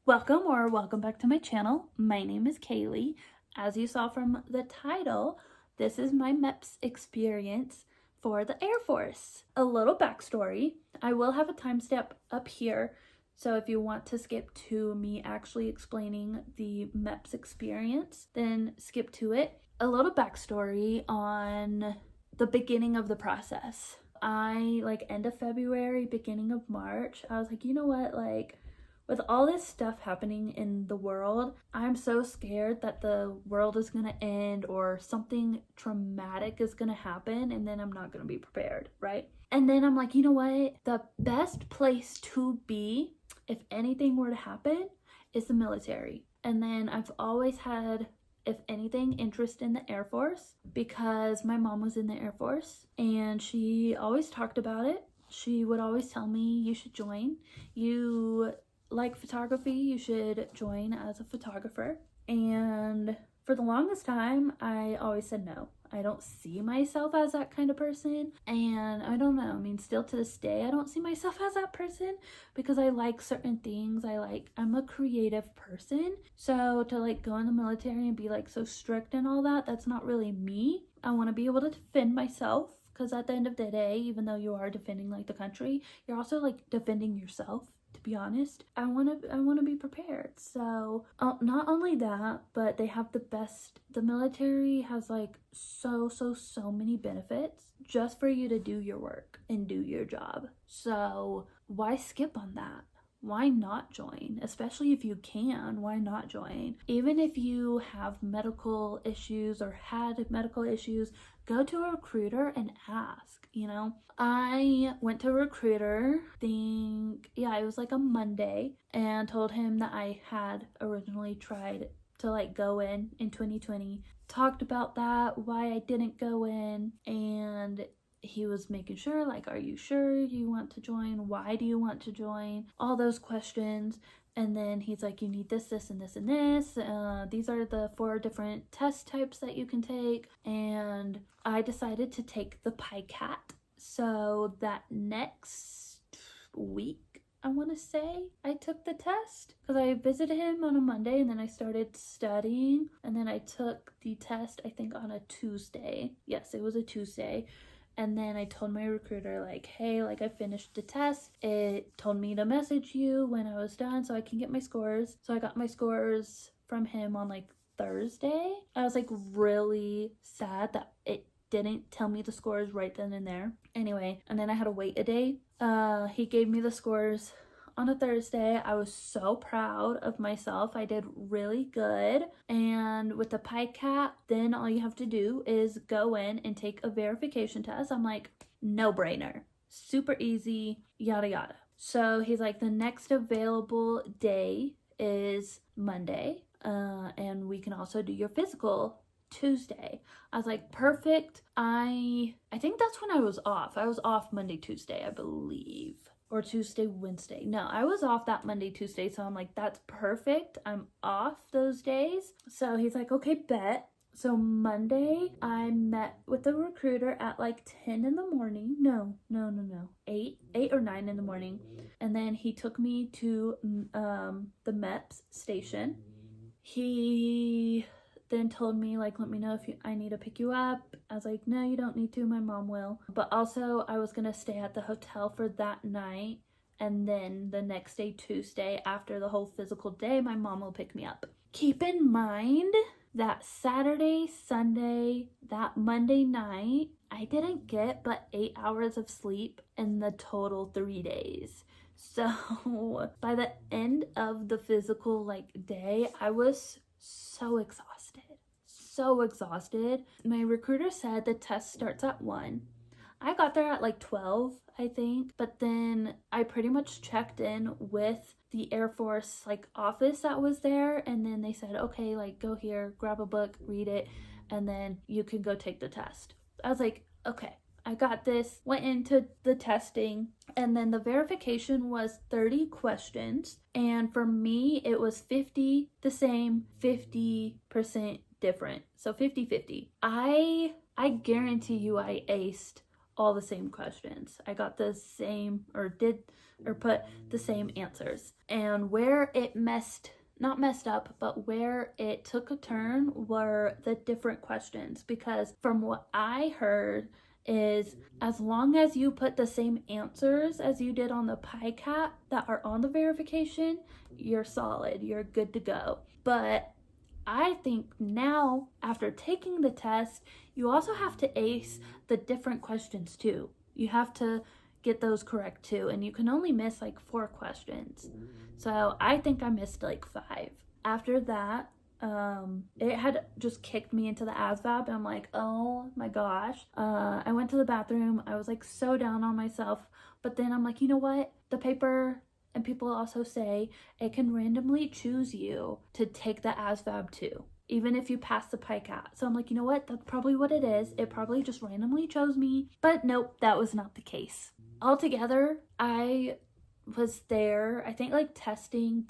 Welcome back to my channel. My name is Kaylee. As you saw from the title, this is my Meps experience for the Air Force. A little backstory. I will have a timestamp up here, so if you want to skip to me actually explaining the Meps experience, then skip to it. A little backstory on the beginning of the process. End of February, beginning of March, I was like, you know what, with all this stuff happening in the world, I'm so scared that the world is going to end or something traumatic is going to happen, and then I'm not going to be prepared, right? And then I'm like, you know what? The best place to be if anything were to happen is the military. And then I've always had, if anything, interest in the Air Force because my mom was in the Air Force and she always talked about it. She would always tell me, you should join. You like photography, you should join as a photographer. And for the longest time, I always said no. I don't see myself as that kind of person. And I don't know, I mean, still to this day, I don't see myself as that person because I like certain things. I'm a creative person. So to go in the military and be so strict and all that, that's not really me. I want to be able to defend myself. Because at the end of the day, even though you are defending the country, you're also defending yourself. To be honest, I want to be prepared. So not only that, but they have the military has so many benefits just for you to do your work and do your job. So why skip on that? Why not join? Especially if you can, why not join? Even if you have medical issues or had medical issues, go to a recruiter and ask, I went to a recruiter, it was a Monday, and told him that I had originally tried to go in 2020, talked about that, why I didn't go in, and he was making sure, are you sure you want to join? Why do you want to join? All those questions. And then he's like, you need this, this, and this, and this. These are the 4 different test types that you can take. And I decided to take the PICAT. So that next week, I want to say, I took the test because I visited him on a Monday and then I started studying. And then I took the test, I think, on a Tuesday. Yes, it was a Tuesday. And then I told my recruiter, hey, I finished the test. It told me to message you when I was done so I can get my scores. So I got my scores from him on Thursday. I was really sad that it didn't tell me the scores right then and there. Anyway, and then I had to wait a day. He gave me the scores on a Thursday. I was so proud of myself. I did really good. And with the PICAT, then all you have to do is go in and take a verification test. I'm like, no brainer. Super easy, yada yada. So he's like, the next available day is Monday. And we can also do your physical Tuesday. I was like, perfect. I think that's when I was off. I was off Monday, Tuesday, I believe. Or Tuesday, Wednesday. No, I was off that Monday, Tuesday. So I'm like, that's perfect. I'm off those days. So he's like, okay, bet. So Monday, I met with the recruiter at 10 in the morning. No. 8 or 9 in the morning. And then he took me to the Meps station. He then told me let me know if I need to pick you up. I was like, no, you don't need to, my mom will. But also I was gonna stay at the hotel for that night, and then the next day, Tuesday, after the whole physical day, my mom will pick me up. Keep in mind that Saturday, Sunday, that Monday night, I didn't get but 8 hours of sleep in the total 3 days. So by the end of the physical day, I was so exhausted. My recruiter said the test starts at 1. I got there at 12, I think, but then I pretty much checked in with the Air Force office that was there, and then they said, okay, go here, grab a book, read it, and then you can go take the test. I was like, okay, I got this. Went into the testing, and then the verification was 30 questions, and for me it was 50 the same, 50% different, so 50-50. I guarantee you I aced all the same questions. I got the same, or put the same answers. And where it not messed up, but where it took a turn were the different questions. Because from what I heard is, as long as you put the same answers as you did on the pie cap that are on the verification, you're solid, you're good to go. But I think now, after taking the test, you also have to ace the different questions too. You have to get those correct too, and you can only miss like 4 questions. So I think I missed like 5. After that, it had just kicked me into the ASVAB, and I'm like, oh my gosh. I went to the bathroom. I was like so down on myself, but then I'm like, you know what? The paper, and people also say it can randomly choose you to take the ASVAB too, even if you pass the PICAT. So I'm like, you know what? That's probably what it is. It probably just randomly chose me. But nope, that was not the case. Altogether, I was there, I think like testing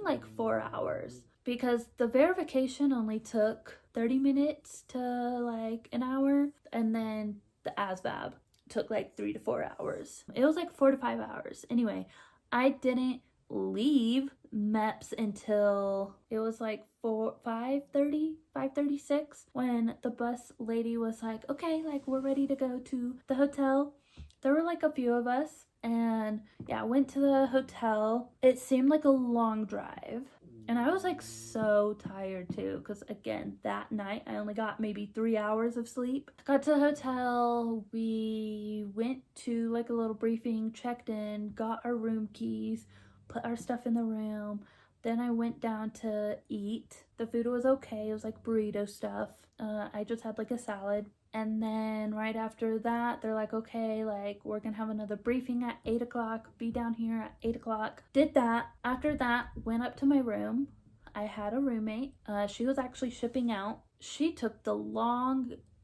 like 4 hours, because the verification only took 30 minutes to like an hour, and then the ASVAB took like 3 to 4 hours. It was like 4 to 5 hours. Anyway, I didn't leave Meps until it was like 5:36, when the bus lady was like, okay, like we're ready to go to the hotel. There were like a few of us, and yeah, I went to the hotel. It seemed like a long drive, and I was like so tired too, because again, that night I only got maybe 3 hours of sleep. Got to the hotel, we went to like a little briefing, checked in, got our room keys, put our stuff in the room. Then I went down to eat. The food was okay. It was like burrito stuff. I just had like a salad. And then right after that, they're like, okay, like we're gonna have another briefing at 8 o'clock. Be down here at 8 o'clock. Did that. After that, went up to my room. I had a roommate. She was actually shipping out. She took the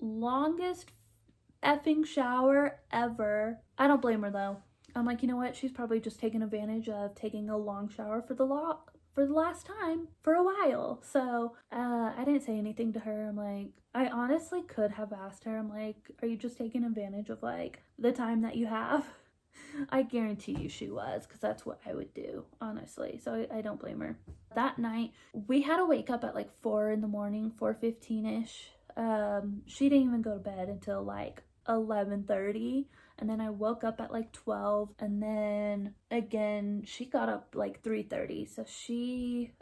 longest effing shower ever. I don't blame her though. I'm like, you know what? She's probably just taking advantage of taking a long shower for the last time for a while. So I didn't say anything to her. I'm like, I honestly could have asked her. I'm like, are you just taking advantage of like the time that you have? I guarantee you she was, because that's what I would do, honestly. So I don't blame her. That night, we had to wake up at like 4 in the morning, 4:15ish. She didn't even go to bed until like 11:30, and then I woke up at like 12, and then again she got up like 3:30. So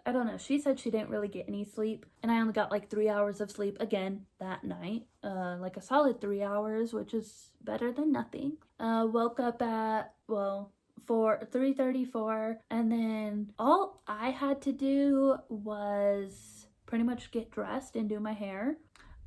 I don't know, she said she didn't really get any sleep, and I only got like 3 hours of sleep again that night, like a solid 3 hours, which is better than nothing. Woke up at 3:34, and then all I had to do was pretty much get dressed and do my hair.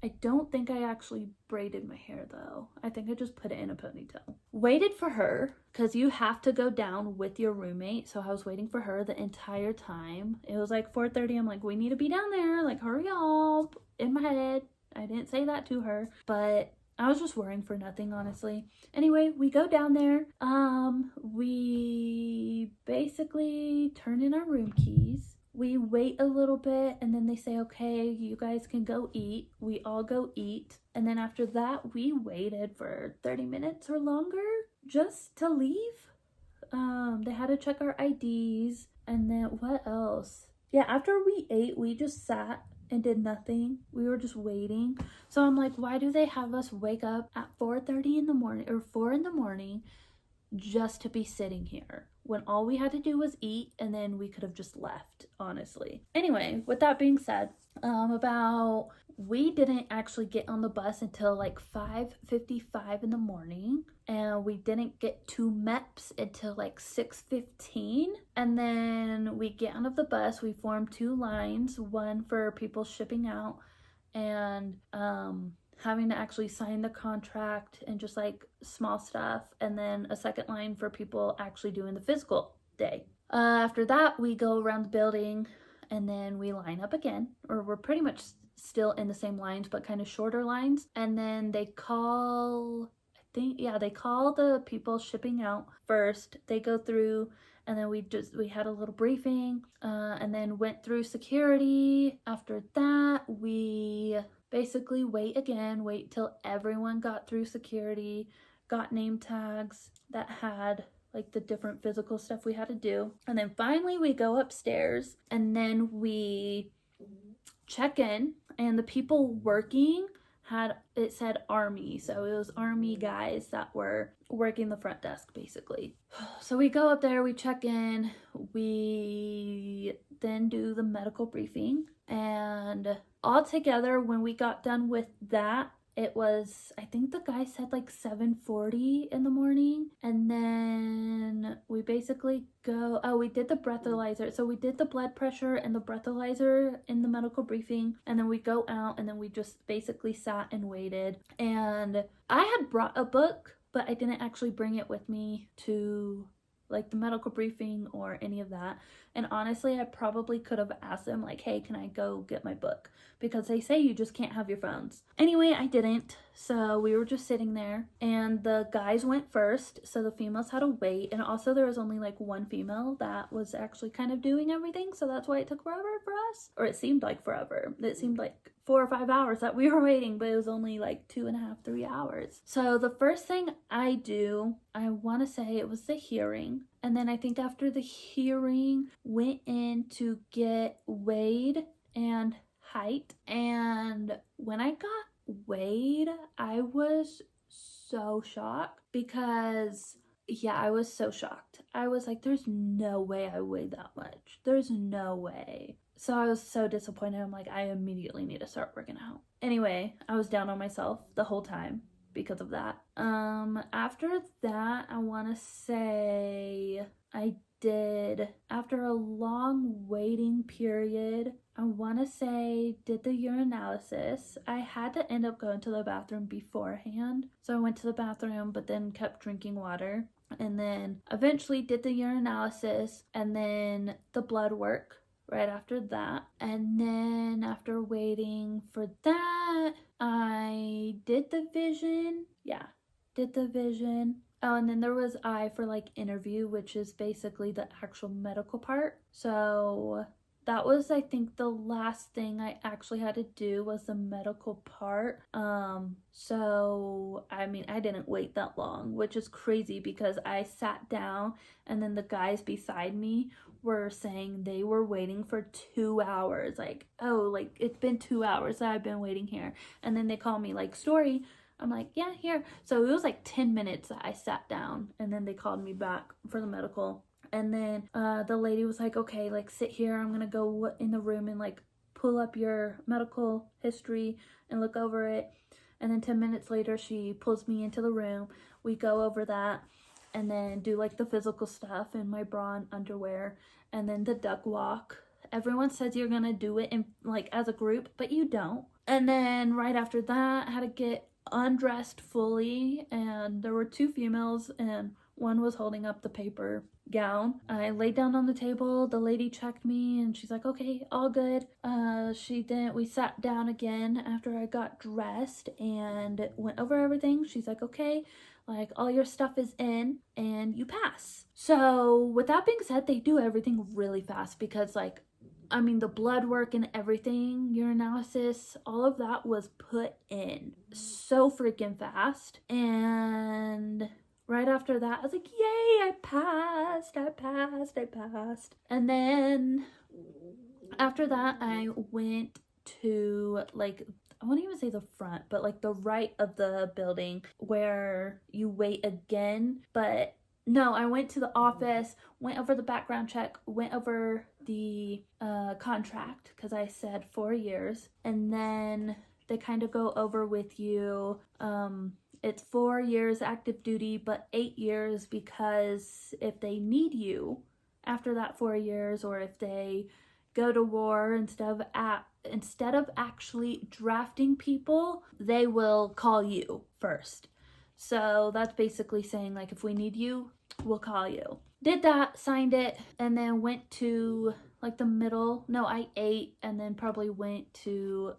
I don't think I actually braided my hair though. I think I just put it in a ponytail. Waited for her, because you have to go down with your roommate. So I was waiting for her the entire time. It was like 4:30. I'm like, we need to be down there. Like, hurry up. In my head. I didn't say that to her, but I was just worrying for nothing, honestly. Anyway, we go down there. We basically turn in our room keys. We wait a little bit, and then they say, okay, you guys can go eat. We all go eat. And then after that, we waited for 30 minutes or longer just to leave. They had to check our IDs. And then what else? Yeah, after we ate, we just sat and did nothing. We were just waiting. So I'm like, why do they have us wake up at 4:30 in the morning, or 4 in the morning, just to be sitting here, when all we had to do was eat, and then we could have just left, honestly. Anyway, with that being said, we didn't actually get on the bus until like 5:55 in the morning, and we didn't get to Meps until like 6:15. And then we get out of the bus, we formed 2 lines, one for people shipping out, and having to actually sign the contract and just like small stuff, and then a second line for people actually doing the physical day. After that, we go around the building, and then we line up again, or we're pretty much still in the same lines, but kind of shorter lines. And then they call the people shipping out first. They go through, and then we had a little briefing, and then went through security. After that, we basically wait till everyone got through security, got name tags that had like the different physical stuff we had to do. And then finally we go upstairs and then we check in, and the people working it said army, so it was army guys that were working the front desk basically. So we go up there, we check in, we then do the medical briefing, and all together when we got done with that, it was, I think the guy said like 7:40 in the morning. And then we basically we did the breathalyzer. So we did the blood pressure and the breathalyzer in the medical briefing. And then we go out and then we just basically sat and waited. And I had brought a book, but I didn't actually bring it with me to like the medical briefing or any of that. And honestly, I probably could have asked them like, hey, can I go get my book? Because they say you just can't have your phones. Anyway, I didn't. So we were just sitting there and the guys went first. So the females had to wait. And also there was only like one female that was actually kind of doing everything. So that's why it took forever for us. Or it seemed like forever. It seemed like 4 or 5 hours that we were waiting, but it was only like 2.5, 3 hours. So the first thing I do, I want to say it was the hearing. And then I think after the hearing, went in to get weighed and height. And when I got weighed, I was so shocked because I was so shocked. I was like, there's no way I weighed that much. There's no way. So I was so disappointed. I'm like, I immediately need to start working out. Anyway, I was down on myself the whole time because of that. After that, I want to say I did, after a long waiting period, I want to say did the urinalysis. I had to end up going to the bathroom beforehand. So I went to the bathroom, but then kept drinking water. And then eventually did the urinalysis and then the blood work right after that. And then after waiting for that, I did the vision. Did the vision. Oh, and then there was eye for like interview, which is basically the actual medical part. So that was, I think, the last thing I actually had to do was the medical part. So I mean, I didn't wait that long, which is crazy because I sat down and then the guys beside me were saying they were waiting for 2 hours. Like, oh, like it's been 2 hours that I've been waiting here. And then they call me like, Story. I'm like, yeah, here. So it was like 10 minutes that I sat down and then they called me back for the medical. And then the lady was like, okay, like sit here. I'm going to go in the room and like pull up your medical history and look over it. And then 10 minutes later, she pulls me into the room. We go over that and then do like the physical stuff in my bra and underwear. And then the duck walk. Everyone says you're going to do it in like as a group, but you don't. And then right after that, I had to get undressed fully, and there were 2 females and one was holding up the paper gown. I laid down on the table, the lady checked me and she's like, okay, all good. We sat down again after I got dressed and went over everything. She's like, okay, like all your stuff is in and you pass. So with that being said, they do everything really fast because like, I mean, the blood work and everything, urinalysis, all of that was put in so freaking fast. And right after that, I was like, yay, I passed. And then after that, I went to like, I won't even say the front, but like the right of the building where you wait again. But no, I went to the office, went over the background check, went over the contract because I said 4 years. And then they kind of go over with you. It's 4 years active duty, but 8 years because if they need you after that 4 years, or if they go to war instead of actually drafting people, they will call you first. So that's basically saying like, if we need you, we'll call you. Did that, signed it, and then went to like the middle. No, I ate and then probably went to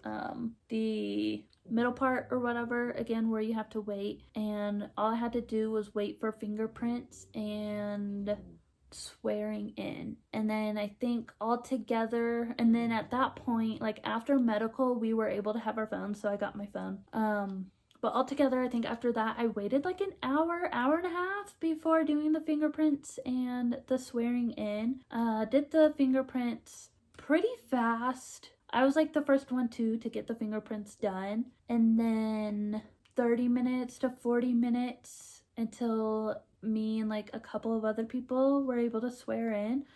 the middle part or whatever, again, where you have to wait. And all I had to do was wait for fingerprints and swearing in. And then I think all together, and then at that point, like after medical, we were able to have our phones, so I got my phone. But altogether, I think after that, I waited like an hour, hour and a half before doing the fingerprints and the swearing in. Did the fingerprints pretty fast. I was like the first one to get the fingerprints done. And then 30 minutes to 40 minutes until me and like a couple of other people were able to swore in,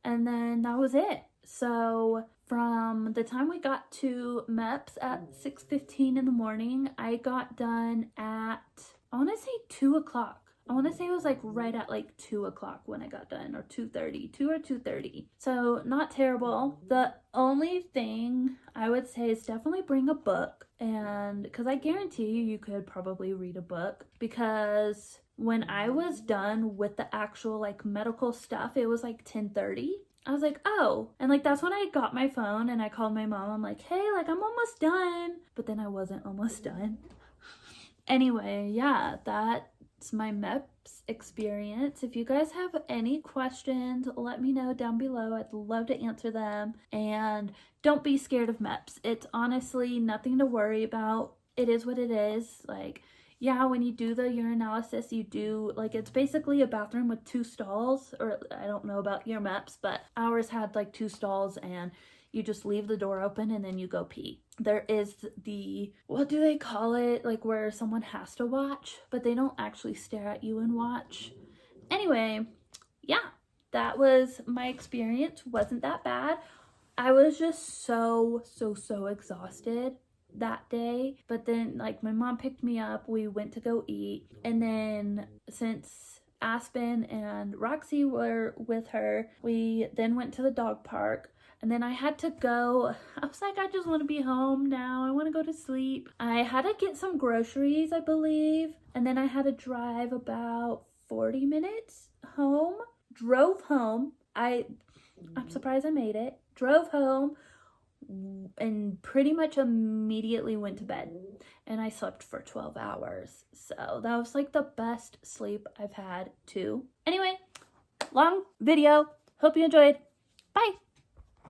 and then that was it. So from the time we got to Meps at 6:15 in the morning, I got done at, I want to say 2 o'clock. I want to say it was like right at like 2 o'clock when I got done, or 2:30, 2 or 2:30. So not terrible. The only thing I would say is definitely bring a book, and because I guarantee you could probably read a book, because when I was done with the actual like medical stuff, it was like 10:30. I was like, oh, and like that's when I got my phone and I called my mom. I'm like, hey, like I'm almost done, but then I wasn't almost done. Anyway, yeah, that's my Meps experience. If you guys have any questions, let me know down below. I'd love to answer them. And don't be scared of Meps. It's honestly nothing to worry about. It is what it is. Like, yeah, when you do the urinalysis, you do, like, it's basically a bathroom with 2 stalls, or I don't know about your Meps, but ours had like 2 stalls, and you just leave the door open and then you go pee. There is the, what do they call it? Like where someone has to watch, but they don't actually stare at you and watch. Anyway, yeah, that was my experience. Wasn't that bad. I was just so exhausted that day. But then like my mom picked me up, we went to go eat, and then since Aspen and Roxy were with her, we then went to the dog park. And then I had to go, I was like, I just want to be home now. I want to go to sleep. I had to get some groceries, I believe. And then I had to drive about 40 minutes home. Drove home. I'm surprised I made it. Drove home and pretty much immediately went to bed. And I slept for 12 hours. So that was like the best sleep I've had too. Anyway, long video. Hope you enjoyed.